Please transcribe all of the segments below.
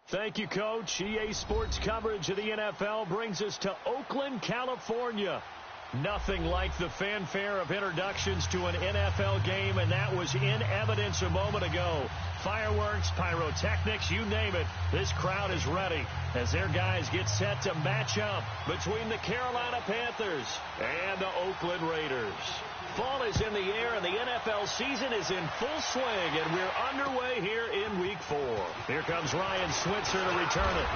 Thank you, Coach. EA Sports coverage of the NFL brings us to Oakland, California. Nothing like the fanfare of introductions to an NFL game, and that was in evidence a moment ago. Fireworks, pyrotechnics, you name it. This crowd is ready as their guys get set to match up between the Carolina Panthers and the Oakland Raiders. Fall is in the air, and the NFL season is in full swing, and we're underway here in Week 4. Here comes Ryan Switzer to return it.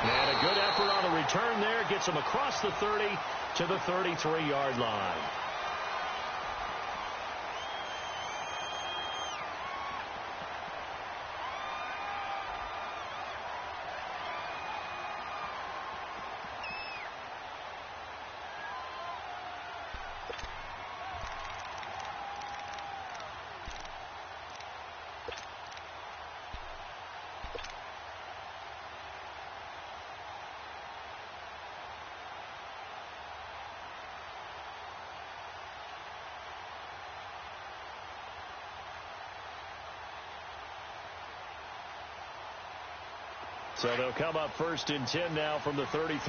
And a good effort on the return there. Gets him across the 30 to the 33-yard line. So they'll come up 1st and 10 now from the 33.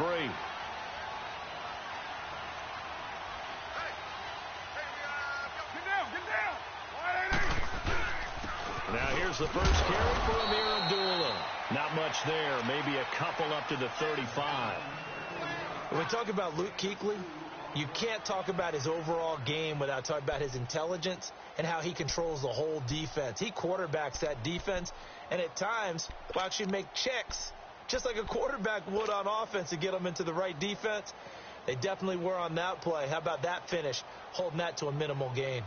Now here's the first carry for Amir Abdullah. Not much there. Maybe a couple up to the 35. When we talk about Luke Kuechly, you can't talk about his overall game without talking about his intelligence and how he controls the whole defense. He quarterbacks that defense, and at times will actually make checks, just like a quarterback would on offense, to get them into the right defense. They definitely were on that play. How about that finish, holding that to a minimal gain?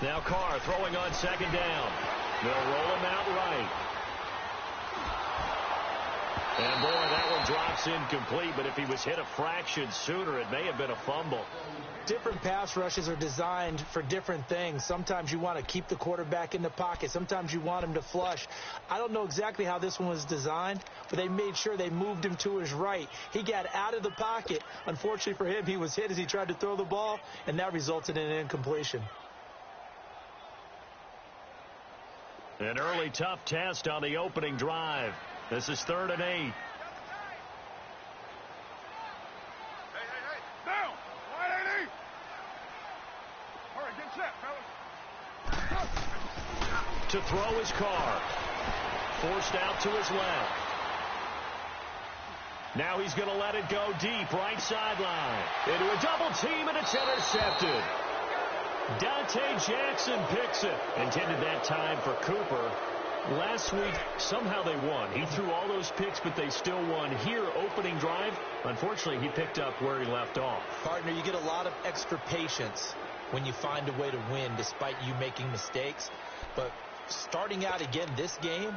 Now Carr throwing on 2nd down. They'll roll him out right. And boy, that one drops incomplete, but if he was hit a fraction sooner, it may have been a fumble. Different pass rushes are designed for different things. Sometimes you want to keep the quarterback in the pocket. Sometimes you want him to flush. I don't know exactly how this one was designed, but they made sure they moved him to his right. He got out of the pocket. Unfortunately for him, he was hit as he tried to throw the ball, and that resulted in an incompletion. An early tough test on the opening drive. This is 3rd and 8. Down! Wide 80! All right, get set, fellas. To throw his Carr. Forced out to his left. Now he's going to let it go deep, right sideline. Into a double team, and it's intercepted. Dante Jackson picks it. Intended that time for Cooper. Last week, somehow they won. He threw all those picks, but they still won. Here, opening drive, unfortunately, he picked up where he left off. Partner, you get a lot of extra patience when you find a way to win despite you making mistakes. But starting out again this game,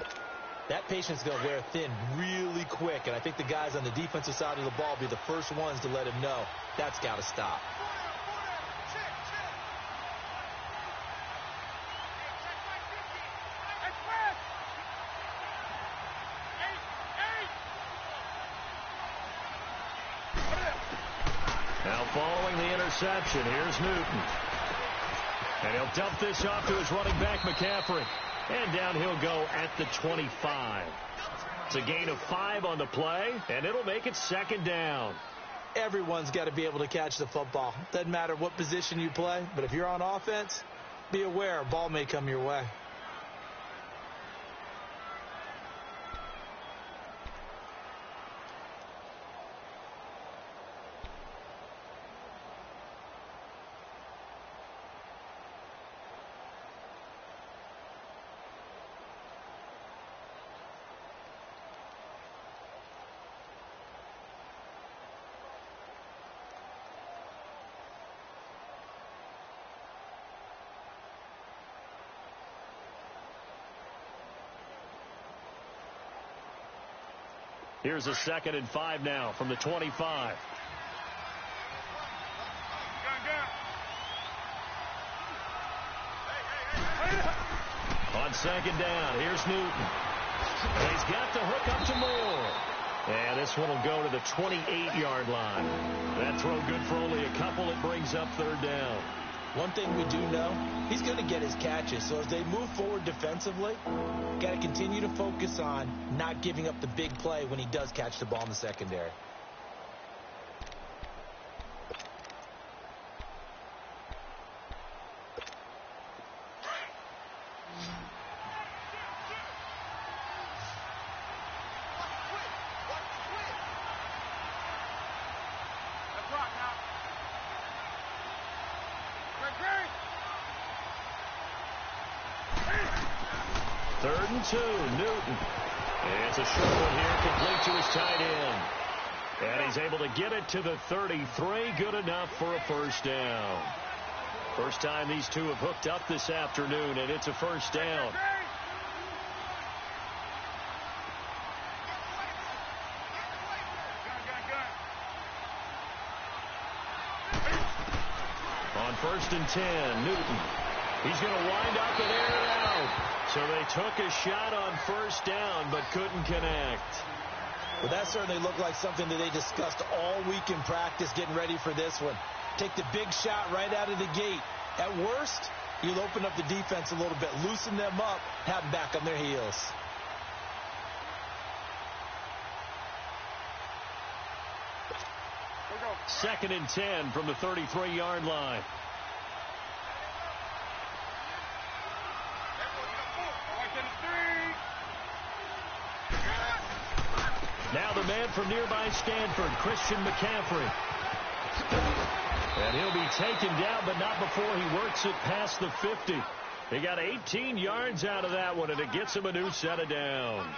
that patience is going to wear thin really quick. And I think the guys on the defensive side of the ball will be the first ones to let him know that's got to stop. Now following the interception, here's Newton. And he'll dump this off to his running back, McCaffrey. And down he'll go at the 25. It's a gain of 5 on the play, and it'll make it 2nd down. Everyone's got to be able to catch the football. Doesn't matter what position you play, but if you're on offense, be aware a ball may come your way. Here's a 2nd and 5 now from the 25. on second down. Here's Newton. He's got the hook up to Moore. And this one will go to the 28-yard line. That throw good for only a couple. It brings up third down. One thing we do know, he's going to get his catches. So as they move forward defensively, got to continue to focus on not giving up the big play when he does catch the ball in the secondary. Third and 2, Newton. And it's a short one here, complete to his tight end. And he's able to get it to the 33, good enough for a first down. First time these two have hooked up this afternoon, and it's a first down. On first and 10, Newton. He's going to wind up and air it out. So they took a shot on first down, but couldn't connect. Well, that certainly looked like something that they discussed all week in practice getting ready for this one. Take the big shot right out of the gate. At worst, you'll open up the defense a little bit, loosen them up, have them back on their heels. Second and 10 from the 33-yard line. Now the man from nearby Stanford, Christian McCaffrey. And he'll be taken down, but not before he works it past the 50. He got 18 yards out of that one, and it gets him a new set of downs.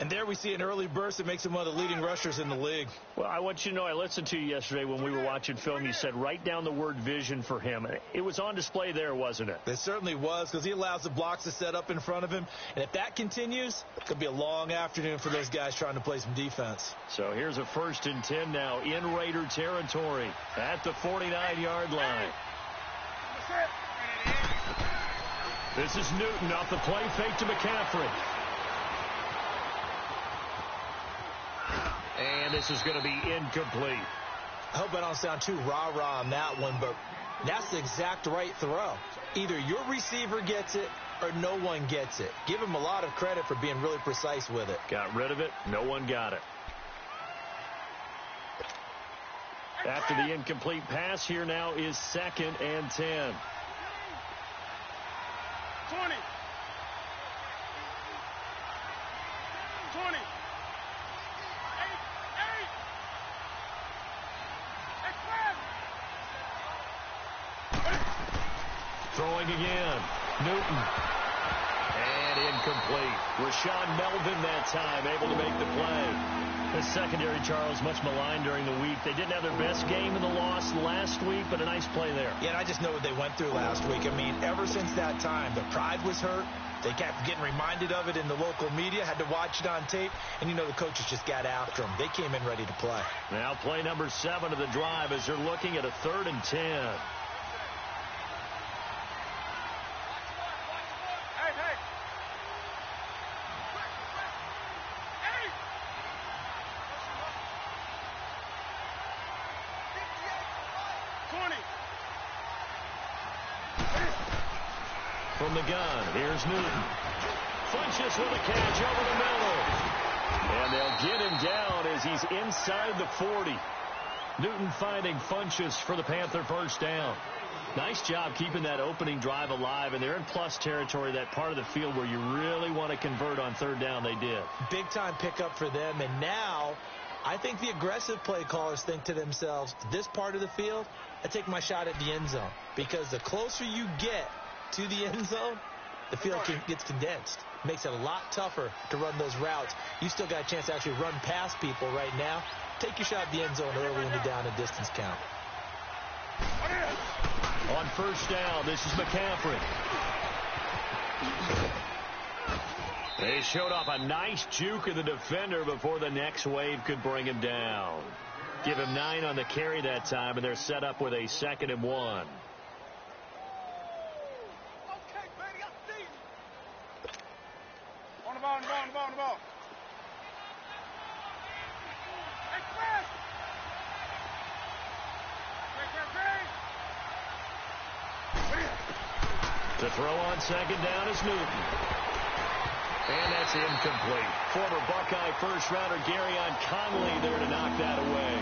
And there we see an early burst that makes him one of the leading rushers in the league. Well, I want you to know, I listened to you yesterday when we were watching film. You said write down the word vision for him. It was on display there, wasn't it? It certainly was, because he allows the blocks to set up in front of him. And if that continues, it could be a long afternoon for those guys trying to play some defense. So here's a first and 10 now in Raider territory at the 49-yard line. This is Newton off the play fake to McCaffrey. And this is going to be incomplete. I hope I don't sound too rah-rah on that one, but that's the exact right throw. Either your receiver gets it or no one gets it. Give him a lot of credit for being really precise with it. Got rid of it. No one got it. After the incomplete pass, here now is second and 10. 20. 20. Throwing again. Newton. And incomplete. Rashawn Melvin that time able to make the play. The secondary, Charles, much maligned during the week. They didn't have their best game in the loss last week, but a nice play there. Yeah, and I just know what they went through last week. I mean, ever since that time, the pride was hurt. They kept getting reminded of it in the local media, had to watch it on tape, and you know the coaches just got after them. They came in ready to play. Now play number 7 of the drive as they're looking at a 3rd and 10. From the gun, here's Newton. Funches with a catch over the middle. And they'll get him down as he's inside the 40. Newton finding Funches for the Panther first down. Nice job keeping that opening drive alive, and they're in plus territory, that part of the field where you really want to convert on 3rd down. They did. Big time pickup for them, and now I think the aggressive play callers think to themselves, this part of the field, I take my shot at the end zone, because the closer you get to the end zone, the field gets condensed. Makes it a lot tougher to run those routes. You still got a chance to actually run past people right now. Take your shot at the end zone early in the down and distance count. On first down, this is McCaffrey. They showed off a nice juke of the defender before the next wave could bring him down. Give him 9 on the carry that time, and they're set up with a 2nd and 1. ball. Express! To throw on second down is Newton. And that's incomplete. Former Buckeye first-rounder Garyon Conley there to knock that away.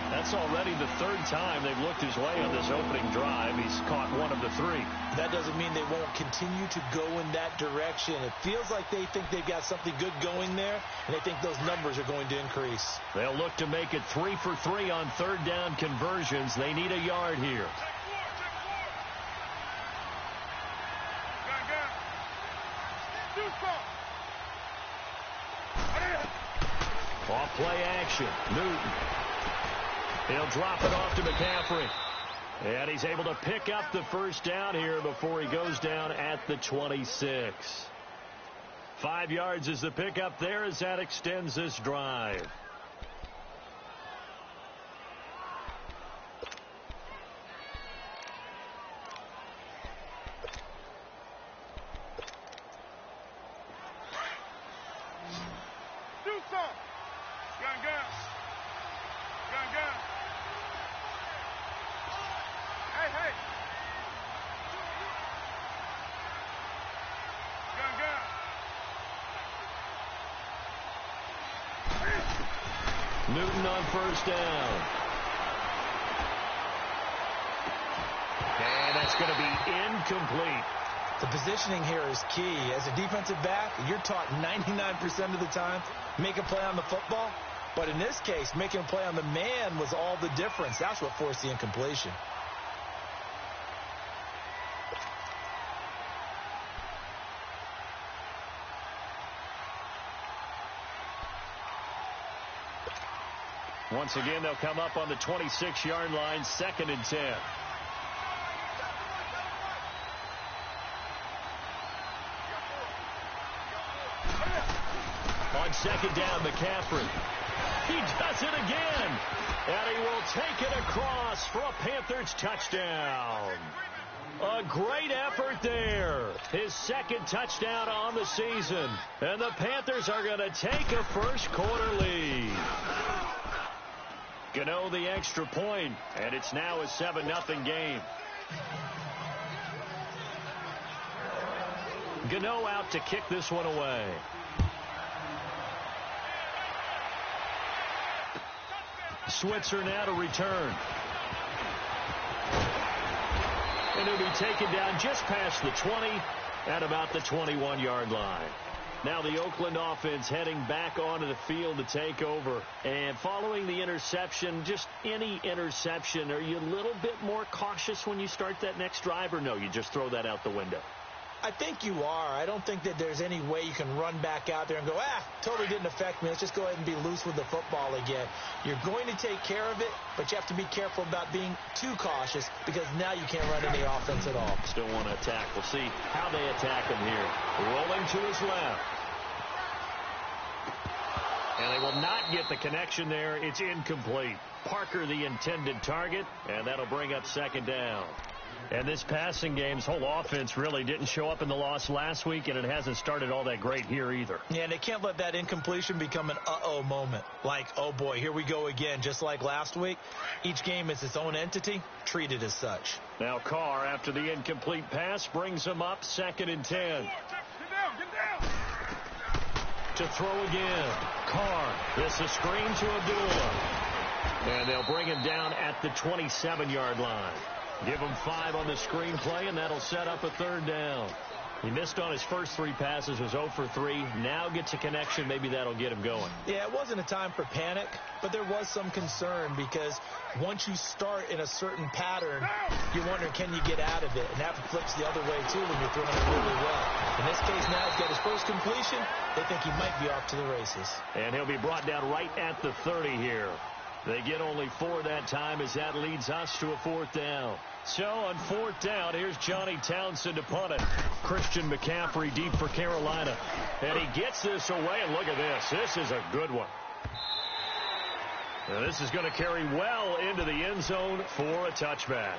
That's already the third time they've looked his way on this opening drive. He's caught one of the three. That doesn't mean they won't continue to go in that direction. It feels like they think they've got something good going there, and they think those numbers are going to increase. They'll look to make it 3 for 3 on third down conversions. They need a yard here. Off play action. Newton. He'll drop it off to McCaffrey. And he's able to pick up the first down here before he goes down at the 26. 5 yards is the pickup there as that extends this drive. Newton on first down. And that's going to be incomplete. The positioning here is key. As a defensive back, you're taught 99% of the time, make a play on the football. But in this case, making a play on the man was all the difference. That's what forced the incompletion. Once again, they'll come up on the 26-yard line, 2nd and 10. On second down, McCaffrey. He does it again. And he will take it across for a Panthers touchdown. A great effort there. His 2nd touchdown on the season. And the Panthers are going to take a first-quarter lead. Gano the extra point, and it's now a 7-0 game. Gano out to kick this one away. Switzer now to return. And he'll be taken down just past the 20 at about the 21-yard line. Now the Oakland offense heading back onto the field to take over. And following the interception, just any interception, are you a little bit more cautious when you start that next drive, or no, you just throw that out the window? I think you are. I don't think that there's any way you can run back out there and go, totally didn't affect me. Let's just go ahead and be loose with the football again. You're going to take care of it, but you have to be careful about being too cautious because now you can't run any offense at all. Still want to attack. We'll see how they attack him here. Rolling to his left. And they will not get the connection there. It's incomplete. Parker the intended target, and that'll bring up 2nd down. And this passing game's whole offense really didn't show up in the loss last week, and it hasn't started all that great here either. Yeah, and they can't let that incompletion become an uh-oh moment. Like, oh boy, here we go again, just like last week. Each game is its own entity, treated as such. Now Carr, after the incomplete pass, brings him up 2nd and 10. Get down. To throw again. Carr. This a screen to Abdullah. And they'll bring him down at the 27-yard line. Give him 5 on the screen play, and that'll set up a 3rd down. He missed on his first 3 passes, was 0 for 3. Now gets a connection. Maybe that'll get him going. Yeah, it wasn't a time for panic, but there was some concern because once you start in a certain pattern, you're wondering, can you get out of it? And that flips the other way, too, when you're throwing it really well. In this case, now he's got his first completion. They think he might be off to the races. And he'll be brought down right at the 30 here. They get only 4 that time as that leads us to a 4th down. So on 4th down, here's Johnny Townsend to punt it. Christian McCaffrey deep for Carolina. And he gets this away, and look at this. This is a good one. Now this is going to carry well into the end zone for a touchback.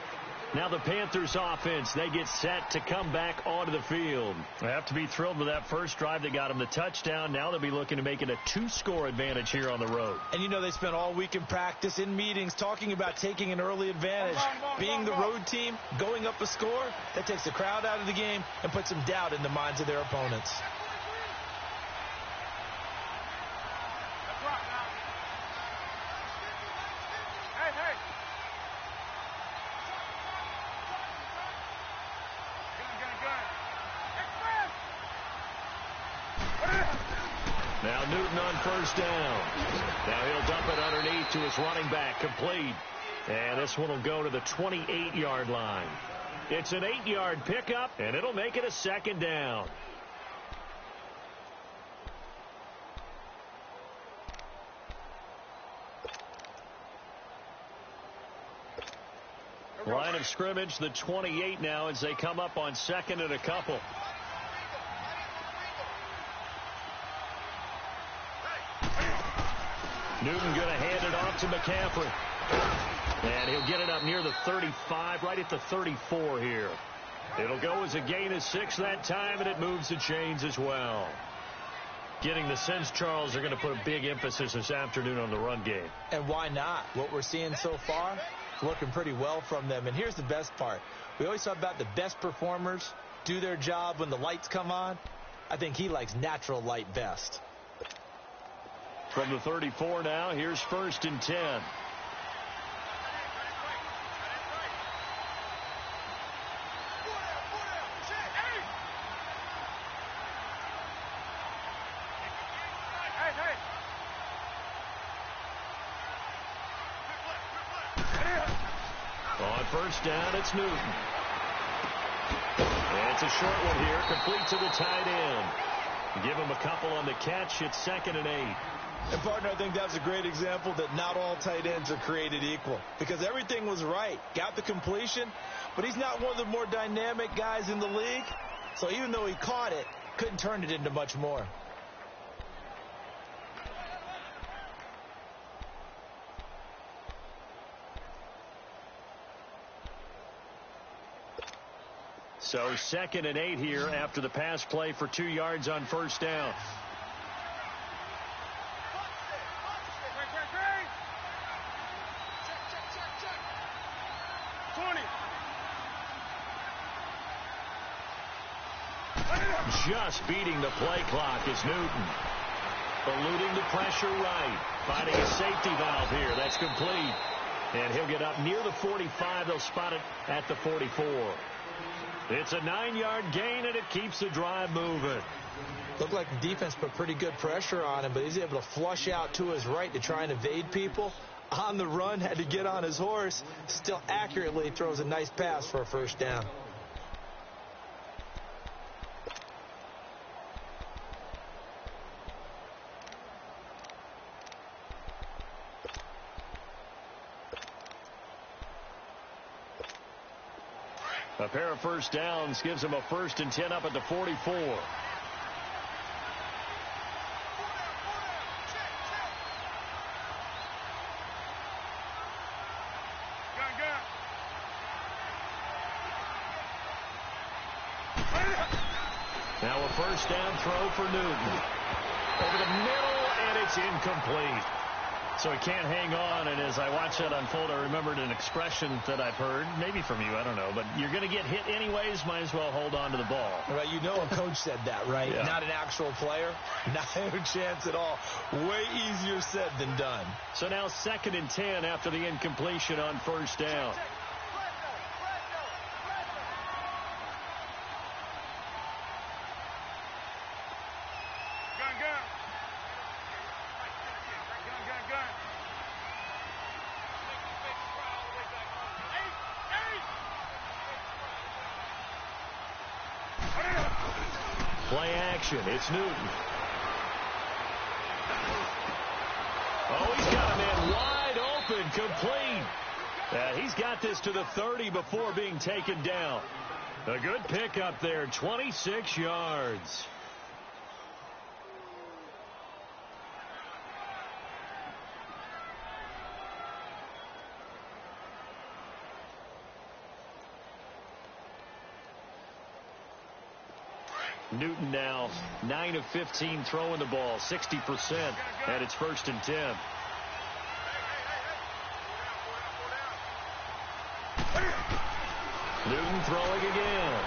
Now the Panthers offense, they get set to come back onto the field. They have to be thrilled with that first drive that got them the touchdown. Now they'll be looking to make it a 2-score advantage here on the road. And you know they spent all week in practice, in meetings, talking about taking an early advantage. Being the road team, going up a score, that takes the crowd out of the game and puts some doubt in the minds of their opponents. Now Newton on first down. Now he'll dump it underneath to his running back, complete. And this one will go to the 28-yard line. It's an 8-yard pickup, and it'll make it a second down. Line of scrimmage, the 28 now as they come up on second and a couple. Newton going to hand it off to McCaffrey. And he'll get it up near the 35, right at the 34 here. It'll go as a gain of 6 that time, and it moves the chains as well. Getting the sense, Charles, they're going to put a big emphasis this afternoon on the run game. And why not? What we're seeing so far, working pretty well from them. And here's the best part. We always talk about the best performers do their job when the lights come on. I think he likes natural light best. From the 34 now, here's 1st and 10. On first down, it's Newton. And it's a short one here, complete to the tight end. Give him a couple on the catch. It's 2nd and 8. And, partner, I think that's a great example that not all tight ends are created equal. Because everything was right. Got the completion, but he's not one of the more dynamic guys in the league. So even though he caught it, couldn't turn it into much more. So 2nd and 8 here after the pass play for 2 yards on first down. Just beating the play clock is Newton. Eluding the pressure right. Finding a safety valve here. That's complete. And he'll get up near the 45. They'll spot it at the 44. It's a 9-yard gain, and it keeps the drive moving. Looked like the defense put pretty good pressure on him, but he's able to flush out to his right to try and evade people. On the run, had to get on his horse. Still accurately throws a nice pass for a first down. A pair of first downs gives him a 1st and 10 up at the 44. Now a first down throw for Newton. Over the middle, and it's incomplete. So he can't hang on, and as I watch that unfold, I remembered an expression that I've heard, maybe from you, I don't know, but you're going to get hit anyways, might as well hold on to the ball. Right, you know a coach said that, right? Yeah. Not an actual player. Not a chance at all. Way easier said than done. So now 2nd and 10 after the incompletion on first down. Play action. It's Newton. Oh, he's got a man wide open, complete. He's got this to the 30 before being taken down. A good pickup there, 26 yards. Newton now 9 of 15 throwing the ball, 60%, and it's 1st and 10. Newton throwing again.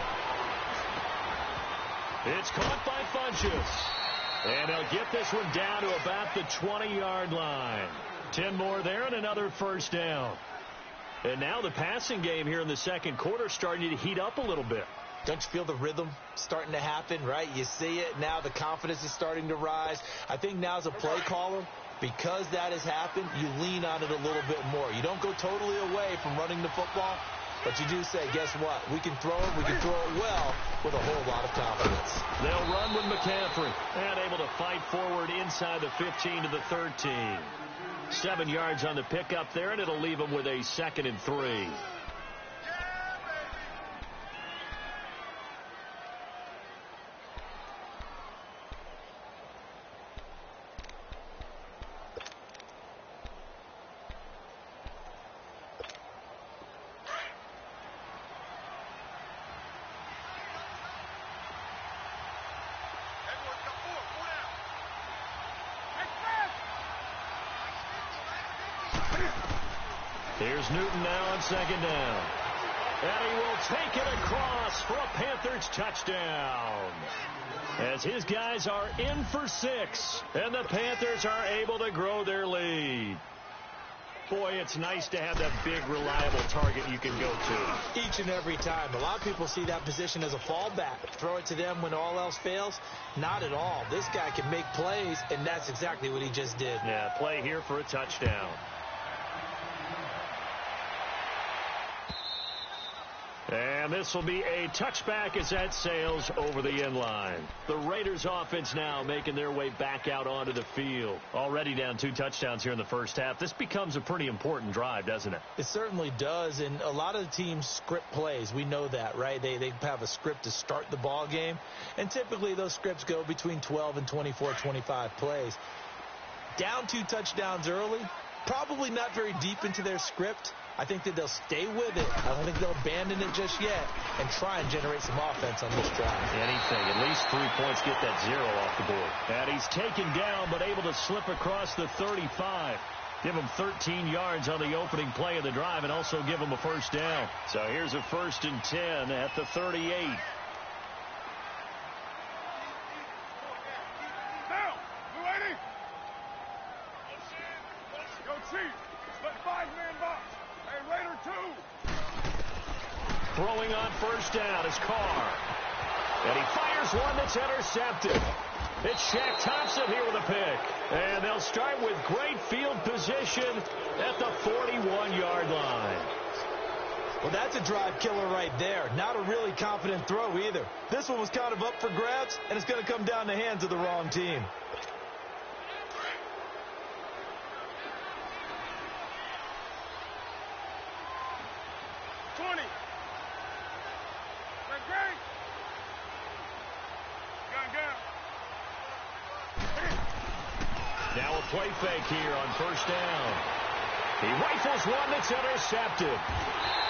It's caught by Funchess. And they'll get this one down to about the 20-yard line. 10 more there and another 1st down. And now the passing game here in the second quarter starting to heat up a little bit. Don't you feel the rhythm starting to happen, right? You see it now. The confidence is starting to rise. I think now as a play caller, because that has happened, you lean on it a little bit more. You don't go totally away from running the football, but you do say, guess what? We can throw it. We can throw it well with a whole lot of confidence. They'll run with McCaffrey. And able to fight forward inside the 15 to the 13. 7 yards on the pickup there, and it'll leave them with a 2nd and 3. Here's Newton now on 2nd down. And he will take it across for a Panthers touchdown. As his guys are in for 6. And the Panthers are able to grow their lead. Boy, it's nice to have that big, reliable target you can go to. Each and every time. A lot of people see that position as a fallback. Throw it to them when all else fails. Not at all. This guy can make plays, and that's exactly what he just did. Yeah, play here for a touchdown. And this will be a touchback as that sails over the end line. The Raiders offense now making their way back out onto the field. Already down 2 touchdowns here in the first half. This becomes a pretty important drive, doesn't it? It certainly does, and a lot of the teams script plays. We know that, right? They have a script to start the ball game, and typically those scripts go between 12 and 24, 25 plays. Down 2 touchdowns early, probably not very deep into their script. I think that they'll stay with it. I don't think they'll abandon it just yet and try and generate some offense on this drive. Anything. At least 3 points, get that 0 off the board. And he's taken down but able to slip across the 35. Give him 13 yards on the opening play of the drive and also give him a 1st down. So here's a 1st and 10 at the 38. Down. Blue 80. Go Chief. Split 5-man box. Hey, Raider 2. Throwing on 1st down is Carr. And he fires one that's intercepted. It's Shaq Thompson here with a pick. And they'll start with great field position at the 41-yard line. Well, that's a drive killer right there. Not a really confident throw either. This one was kind of up for grabs, and it's going to come down the hands of the wrong team. Now a play fake here on 1st down. He rifles one that's intercepted.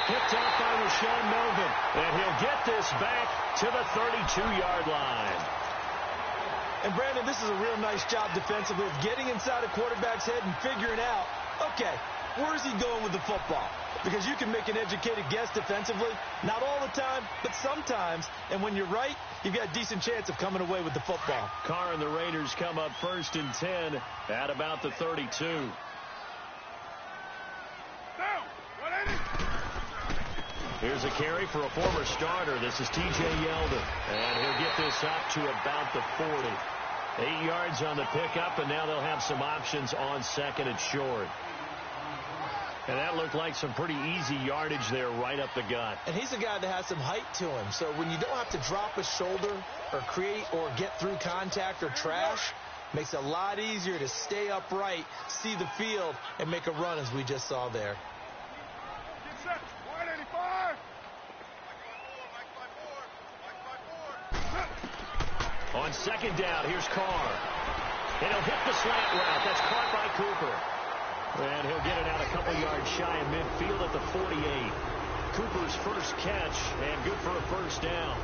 Picked off by Rashawn Melvin. And he'll get this back to the 32-yard line. And, Brandon, this is a real nice job defensively of getting inside a quarterback's head and figuring out, okay, where is he going with the football? Because you can make an educated guess defensively. Not all the time, but sometimes. And when you're right, you've got a decent chance of coming away with the football. Carr and the Raiders come up 1st and 10 at about the 32. Down. 180. Here's a carry for a former starter. This is T.J. Yeldon. And he'll get this up to about the 40. 8 yards on the pickup, and now they'll have some options on 2nd and short. And that looked like some pretty easy yardage there right up the gut. And he's a guy that has some height to him. So when you don't have to drop a shoulder or create or get through contact or trash, makes it a lot easier to stay upright, see the field, and make a run as we just saw there. Get set. 185. On 2nd down, here's Carr. And he'll hit the slant route. That's caught by Cooper. And he'll get it out a couple yards shy of midfield at the 48. Cooper's first catch, and good for a 1st down.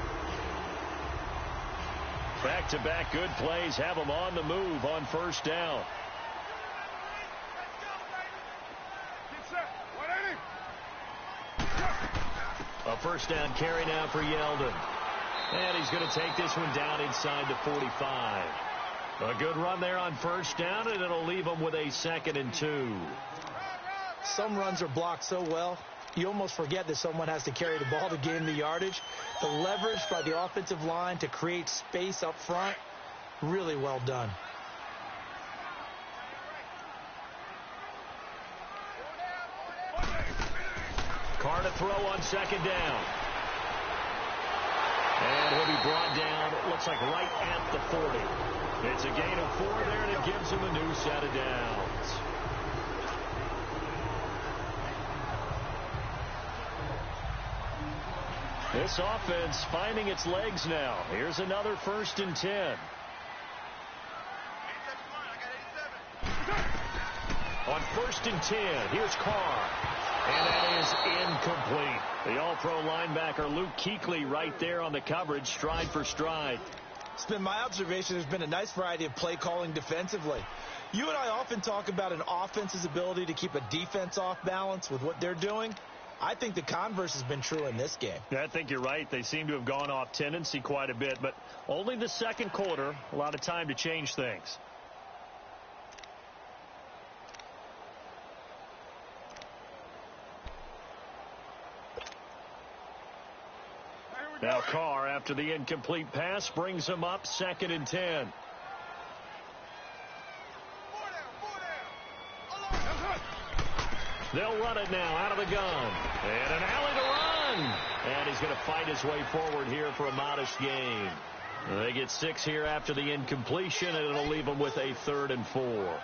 Back-to-back good plays have them on the move on first down. A first down carry now for Yeldon. And he's going to take this one down inside the 45. A good run there on first down, and it'll leave him with a 2nd and 2. Some runs are blocked so well, you almost forget that someone has to carry the ball to gain the yardage. The leverage by the offensive line to create space up front, really well done. Carr to throw on 2nd down. And he'll be brought down, it looks like right at the 40. It's a gain of 4 there, and it gives him a new set of downs. This offense finding its legs now. Here's another 1st and 10. On 1st and 10, here's Carr. And that is incomplete. The all-pro linebacker Luke Kuechly right there on the coverage, stride for stride. It's been my observation there's been a nice variety of play calling defensively. You and I often talk about an offense's ability to keep a defense off balance with what they're doing. I think the converse has been true in this game. Yeah, I think you're right. They seem to have gone off tendency quite a bit, but only the 2nd quarter, a lot of time to change things. Now Carr, after the incomplete pass, brings him up 2nd and 10. They'll run it now out of the gun. And an alley to run. And he's going to fight his way forward here for a modest gain. They get 6 here after the incompletion, and it'll leave them with a 3rd and 4.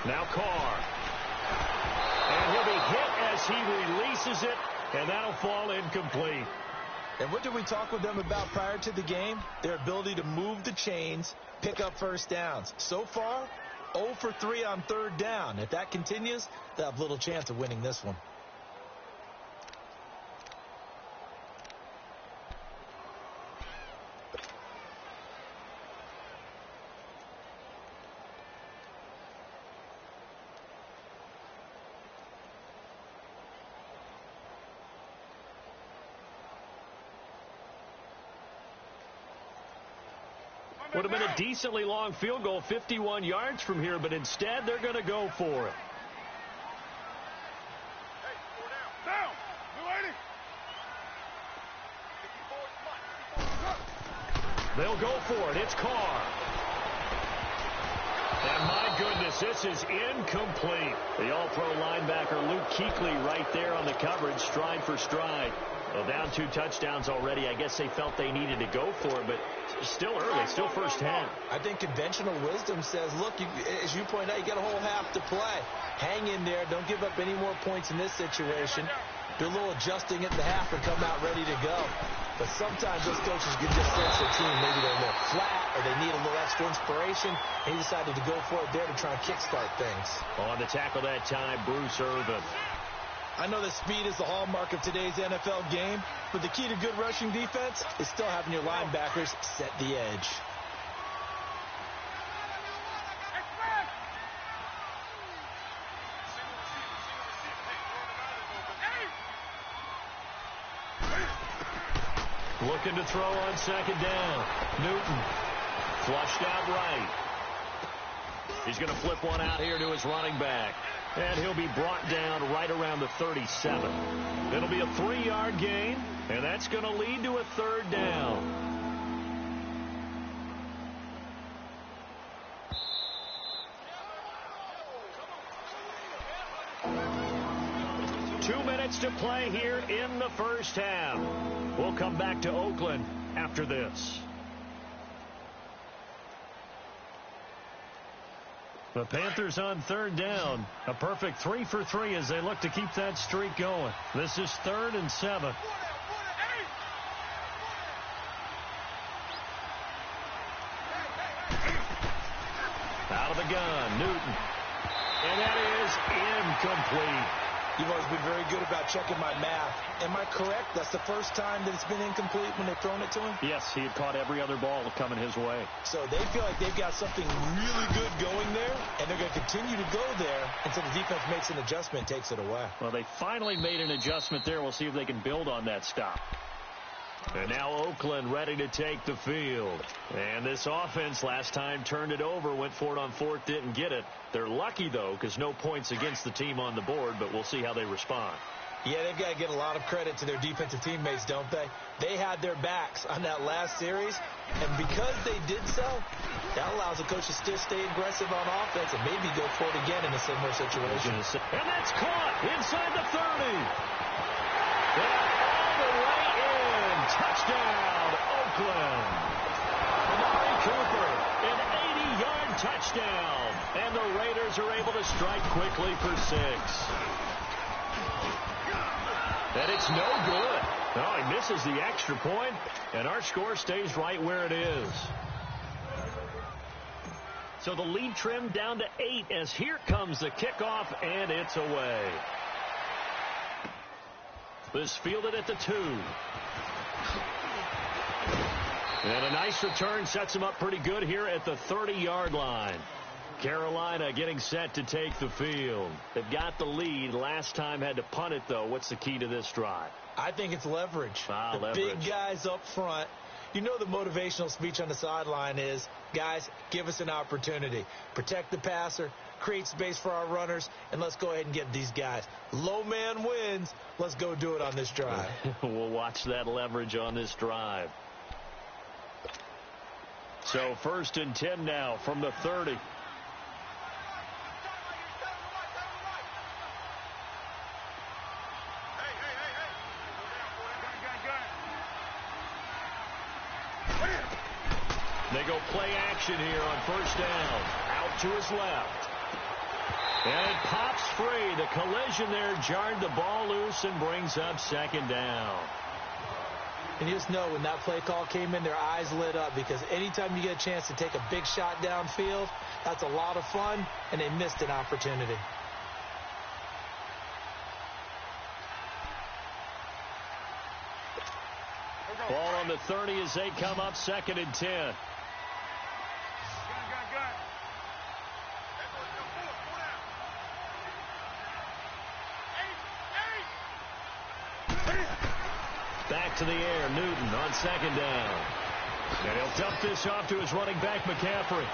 Now Carr. And he'll be hit as he releases it, and that'll fall incomplete. And what did we talk with them about prior to the game? Their ability to move the chains, pick up first downs. So far, 0 for 3 on 3rd down. If that continues, they'll have little chance of winning this one. Would have been a decently long field goal, 51 yards from here, but instead they're going to go for it. Down. They'll go for it. It's Carr. And my goodness, this is incomplete. The all-pro linebacker Luke Kuechly right there on the coverage, stride for stride. Well, down 2 touchdowns already. I guess they felt they needed to go for it, but still early, still first half. I think conventional wisdom says, look, as you point out, you got a whole half to play. Hang in there. Don't give up any more points in this situation. Do a little adjusting at the half and come out ready to go. But sometimes those coaches can just sense their team. Maybe they're a little flat or they need a little extra inspiration. And he decided to go for it there to try and kickstart things. On the tackle that time, Bruce Irvin. I know that speed is the hallmark of today's NFL game, but the key to good rushing defense is still having your linebackers set the edge. Looking to throw on 2nd down. Newton flushed out right. He's going to flip one out here to his running back. And he'll be brought down right around the 37. It'll be a 3-yard gain, and that's going to lead to a 3rd down. Two minutes to play here in the first half. We'll come back to Oakland after this. The Panthers on third down. A perfect 3 for 3 as they look to keep that streak going. This is 3rd and 7. Out of the gun, Newton. And that is incomplete. You've always been very good about checking my math. Am I correct? That's the first time that it's been incomplete when they've thrown it to him? Yes, he had caught every other ball coming his way. So they feel like they've got something really good going there, and they're going to continue to go there until the defense makes an adjustment and takes it away. Well, they finally made an adjustment there. We'll see if they can build on that stop. And now Oakland ready to take the field. And this offense last time turned it over, went for it on 4th, didn't get it. They're lucky, though, because no points against the team on the board, but we'll see how they respond. Yeah, they've got to get a lot of credit to their defensive teammates, don't they? They had their backs on that last series, and because they did so, that allows the coach to still stay aggressive on offense and maybe go for it again in a similar situation. And that's caught inside the 30. And all the way in. Touchdown, Oakland. Amari Cooper, an 80-yard touchdown. And the Raiders are able to strike quickly for 6. And it's no good. Oh, he misses the extra point, and our score stays right where it is. So the lead trimmed down to 8 as here comes the kickoff, and it's away. This fielded at the 2. And a nice return sets him up pretty good here at the 30-yard line. Carolina getting set to take the field. They've got the lead. Last time had to punt it, though. What's the key to this drive? I think it's leverage. Leverage. Big guys up front. You know the motivational speech on the sideline is, guys, give us an opportunity. Protect the passer, create space for our runners, and let's go ahead and get these guys. Low man wins. Let's go do it on this drive. We'll watch that leverage on this drive. So 1st and 10 now from the 30. They go play action here on 1st down. Out to his left. And it pops free. The collision there jarred the ball loose and brings up 2nd down. And you just know when that play call came in, their eyes lit up because anytime you get a chance to take a big shot downfield, that's a lot of fun, and they missed an opportunity. Ball on the 30 as they come up 2nd and 10. Back to the air, Newton on 2nd down. And he'll dump this off to his running back, McCaffrey.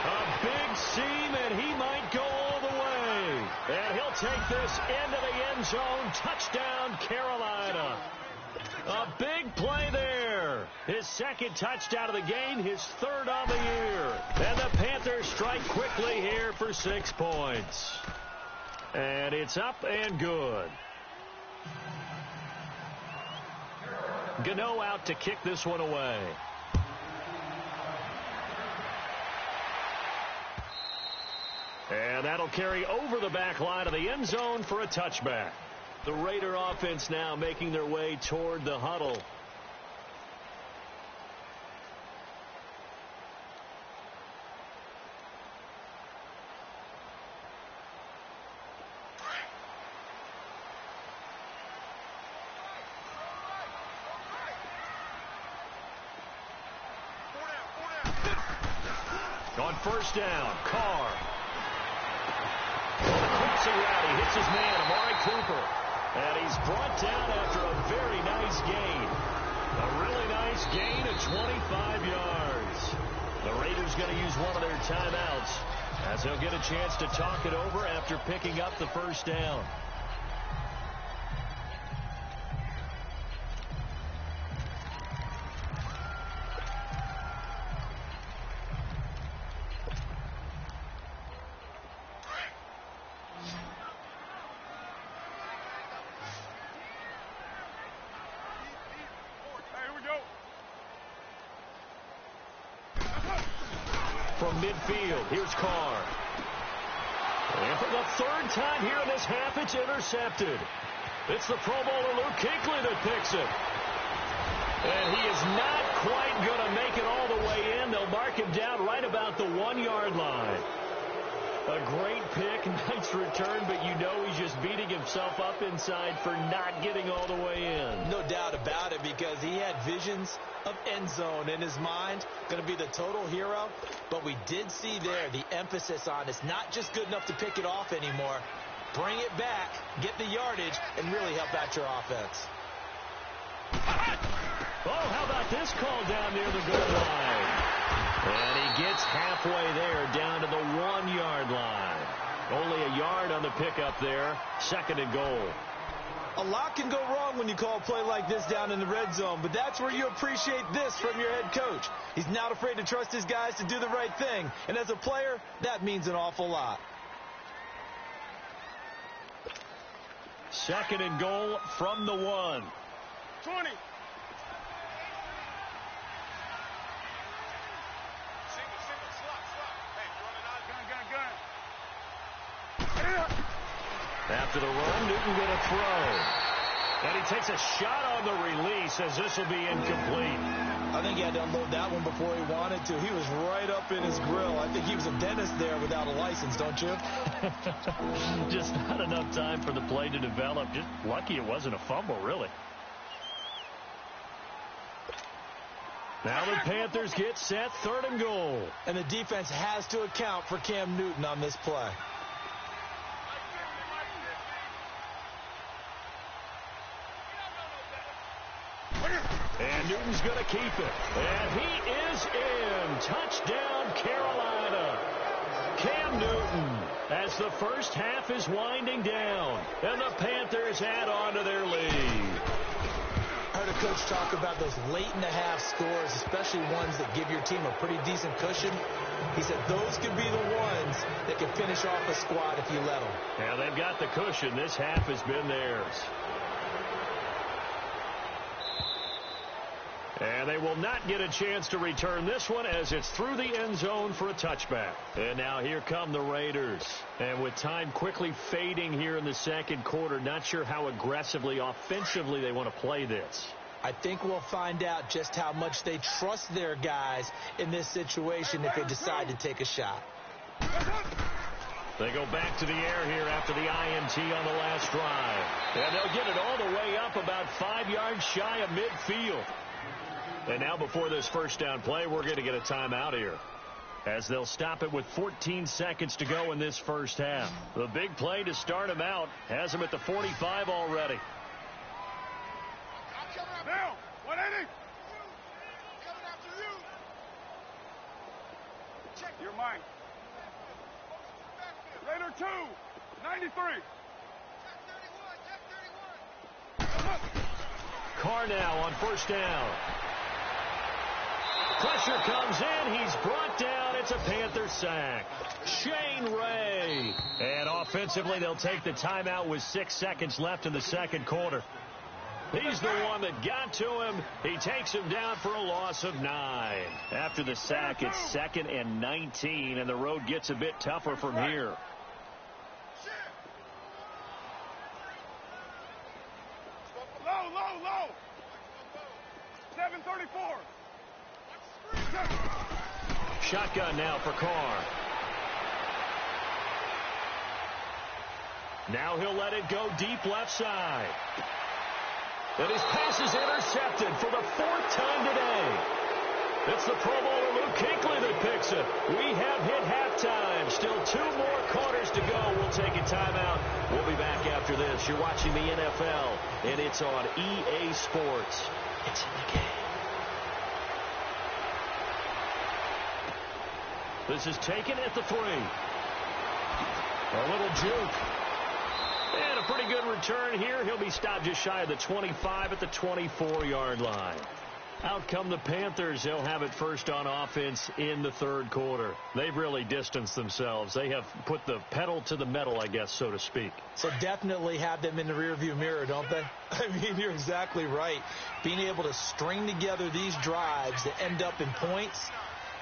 A big seam, and he might go all the way. And he'll take this into the end zone. Touchdown, Carolina. A big play there. His 2nd touchdown of the game, his 3rd on the year. And the Panthers strike quickly here for 6 points. And it's up and good. Gano out to kick this one away. And that'll carry over the back line of the end zone for a touchback. The Raider offense now making their way toward the huddle. On 1st down, Carr. On a crimson route, he hits his man, Amari Cooper. And he's brought down after a very nice gain. A really nice gain of 25 yards. The Raiders going to use one of their timeouts as they'll get a chance to talk it over after picking up the 1st down. from midfield. Here's Carr. And for the third time here in this half, it's intercepted. It's the Pro Bowler Luke Kuechly that picks it. And he is not quite going to make it all the way in. They'll mark him down right about the 1-yard line. A great pick, nice return, but you know he's just beating himself up inside for not getting all the way in. No doubt about it, because he had visions of end zone in his mind. Going to be the total hero. But we did see there the emphasis on it's not just good enough to pick it off anymore. Bring it back, get the yardage, and really help out your offense. Oh, how about this call down near the goal line? And he gets halfway there, down to the 1-yard line. Only a yard on the pickup there. 2nd and goal. A lot can go wrong when you call a play like this down in the red zone, but that's where you appreciate this from your head coach. He's not afraid to trust his guys to do the right thing, and as a player, that means an awful lot. 2nd and goal from the 1. 20. After the run, Newton going to throw. And he takes a shot on the release as this will be incomplete. I think he had to unload that one before he wanted to. He was right up in his grill. I think he was a dentist there without a license, don't you? Just not enough time for the play to develop. Just lucky it wasn't a fumble, really. Now the Panthers get set, 3rd and goal. And the defense has to account for Cam Newton on this play. And Newton's going to keep it. And he is in. Touchdown, Carolina. Cam Newton, as the first half is winding down. And the Panthers add on to their lead. I heard a coach talk about those late-in-the-half scores, especially ones that give your team a pretty decent cushion. He said those could be the ones that can finish off a squad if you let them. Yeah, they've got the cushion. This half has been theirs. And they will not get a chance to return this one as it's through the end zone for a touchback. And now here come the Raiders. And with time quickly fading here in the 2nd quarter, not sure how aggressively, offensively they want to play this. I think we'll find out just how much they trust their guys in this situation if they decide to take a shot. They go back to the air here after the INT on the last drive. And they'll get it all the way up about 5 yards shy of midfield. And now before this first down play, we're going to get a timeout here, as they'll stop it with 14 seconds to go in this first half. The big play to start him out has him at the 45 already. Now, 180. Coming after you. Check your mind. Raider 2, 93. Check 31. Carr now on first down. Pressure comes in. He's brought down. It's a Panther sack. Shane Ray. And offensively, they'll take the timeout with 6 seconds left in the 2nd quarter. He's the one that got to him. He takes him down for a loss of 9. After the sack, it's 2nd and 19, and the road gets a bit tougher from here. Low. 734. Shotgun now for Carr. Now he'll let it go deep left side. And his pass is intercepted for the 4th time today. It's the Pro Bowler Luke Kuechly that picks it. We have hit halftime. Still 2 more quarters to go. We'll take a timeout. We'll be back after this. You're watching the NFL, and it's on EA Sports. It's in the game. This is taken at the 3. A little juke. And a pretty good return here. He'll be stopped just shy of the 25 at the 24-yard line. Out come the Panthers. They'll have it first on offense in the 3rd quarter. They've really distanced themselves. They have put the pedal to the metal, I guess, so to speak. So definitely have them in the rearview mirror, don't they? I mean, you're exactly right. Being able to string together these drives that end up in points,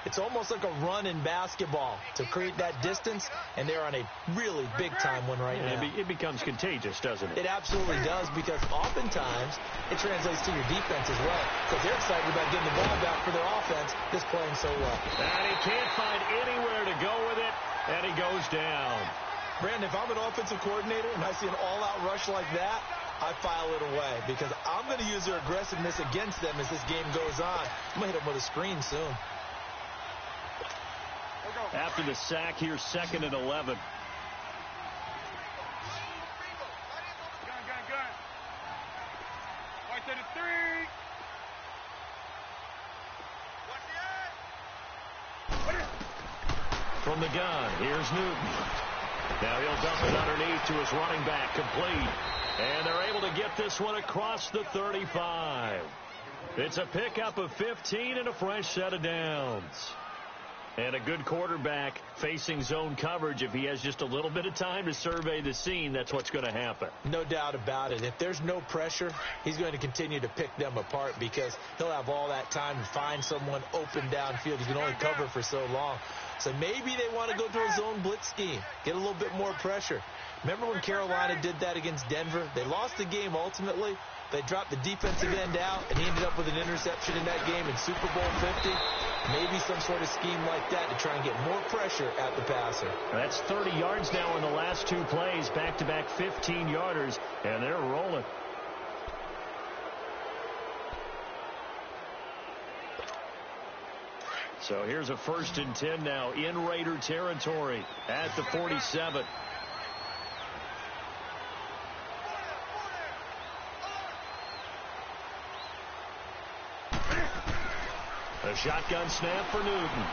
It's almost like a run in basketball to create that distance, and they're on a really big-time one right now. It becomes contagious, doesn't it? It absolutely does, because oftentimes it translates to your defense as well, because they're excited about getting the ball back for their offense that's playing so well. And he can't find anywhere to go with it, and he goes down. Brandon, if I'm an offensive coordinator and I see an all-out rush like that, I file it away, because I'm going to use their aggressiveness against them as this game goes on. I'm going to hit them with a screen soon. After the sack, here's 2nd and 11. Gun. Right to the 3. From the gun, here's Newton. Now he'll dump it underneath to his running back, complete. And they're able to get this one across the 35. It's a pickup of 15 and a fresh set of downs. And a good quarterback facing zone coverage. If he has just a little bit of time to survey the scene, that's what's going to happen. No doubt about it. If there's no pressure, he's going to continue to pick them apart, because he'll have all that time to find someone open downfield. He can only cover for so long. So maybe they want to go to a zone blitz scheme, get a little bit more pressure. Remember when Carolina did that against Denver? They lost the game ultimately. They dropped the defensive end out, and he ended up with an interception in that game in Super Bowl 50. Maybe some sort of scheme like that to try and get more pressure at the passer. That's 30 yards now in the last 2 plays, back-to-back 15-yarders, and they're rolling. So here's a 1st and 10 now in Raider territory at the 47. A shotgun snap for Newton.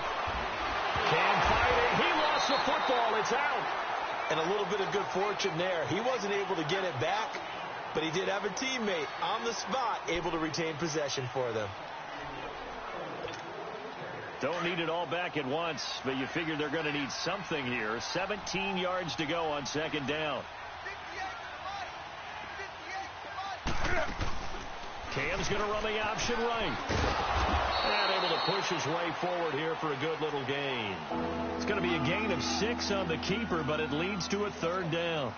Can fight it. He lost the football. It's out. And a little bit of good fortune there. He wasn't able to get it back, but he did have a teammate on the spot able to retain possession for them. Don't need it all back at once, but you figure they're going to need something here. 17 yards to go on 2nd down. Cam's going to run the option right. And able to push his way forward here for a good little gain. It's going to be a gain of 6 on the keeper, but it leads to a 3rd down.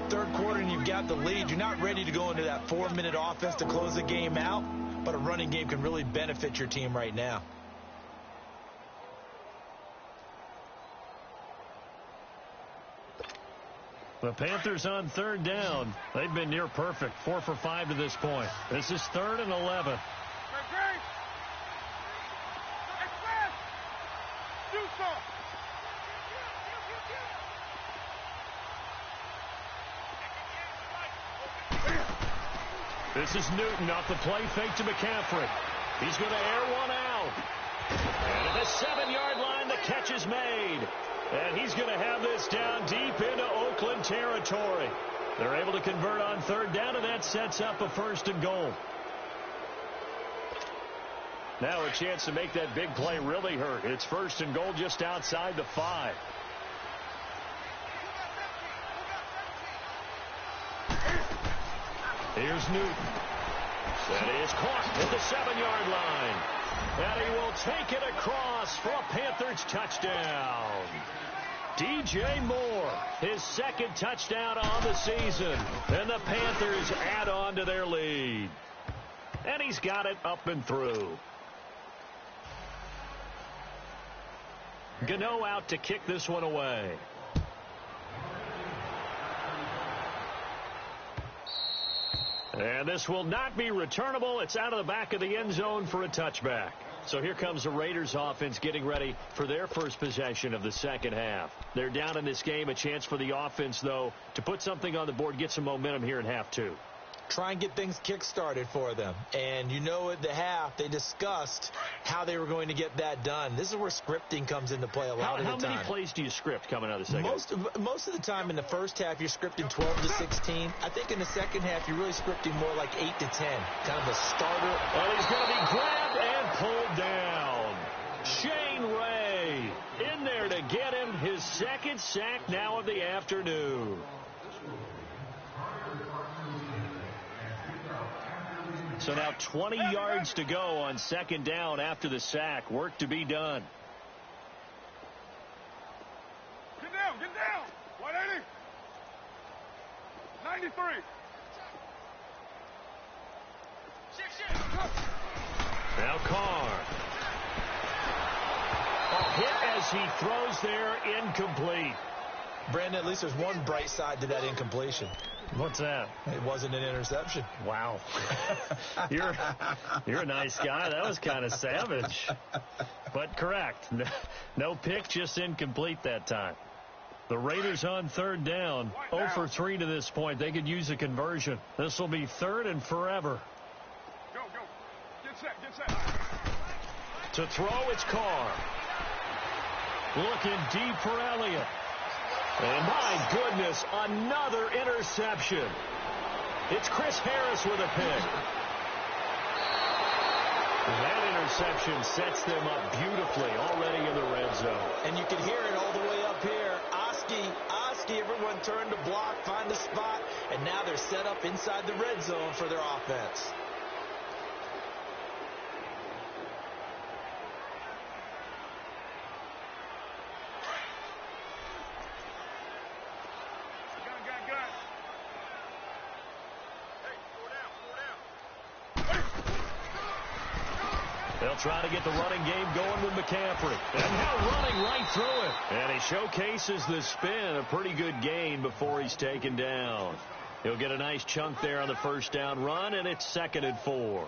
3rd quarter and you've got the lead. You're not ready to go into that 4-minute offense to close the game out, but a running game can really benefit your team right now. The Panthers on 3rd down. They've been near perfect. 4 for 5 to this point. This is 3rd and 11. This is Newton off the play fake to McCaffrey. He's going to air one out. And at the 7-yard line, the catch is made. And he's going to have this down deep into Oakland territory. They're able to convert on 3rd down, and that sets up a 1st and goal. Now a chance to make that big play really hurt. It's 1st and goal just outside the 5. Here's Newton. That is caught at the 7-yard line. And he will take it across for a Panthers touchdown. DJ Moore, his 2nd touchdown on the season. And the Panthers add on to their lead. And he's got it up and through. Gano out to kick this one away. And this will not be returnable. It's out of the back of the end zone for a touchback. So here comes the Raiders offense getting ready for their first possession of the 2nd half. They're down in this game. A chance for the offense, though, to put something on the board, get some momentum here in half 2. Try and get things kick-started for them. And you know at the half, they discussed how they were going to get that done. This is where scripting comes into play a lot of the time. How many plays do you script coming out of the second half? Most of the time in the first half, you're scripting 12 to 16. I think in the second half, you're really scripting more like 8 to 10. Kind of a starter. Well, he's going to be grabbed and pulled down. Shane Ray in there to get him his 2nd sack now of the afternoon. So now 20 yards to go on 2nd down after the sack. Work to be done. 93. Now Carr. A hit as he throws there, incomplete. Brandon, at least there's one bright side to that incompletion. What's that? It wasn't an interception. Wow. You're a nice guy. That was kind of savage. But correct. No pick, just incomplete that time. The Raiders on third down. 0 for 3 to this point. They could use a conversion. This will be third and forever. Go. Get set. To throw, it's Carr. Looking deep for Elliott. And my goodness, another interception. It's Chris Harris with a pick. That interception sets them up beautifully already in the red zone. And you can hear it all the way up here. Oski, everyone turned to block, find a spot, and now they're set up inside the red zone for their offense. They'll try to get the running game going with McCaffrey. And now running right through it. And he showcases the spin. A pretty good gain before he's taken down. He'll get a nice chunk there on the first down run, and it's 2nd and 4.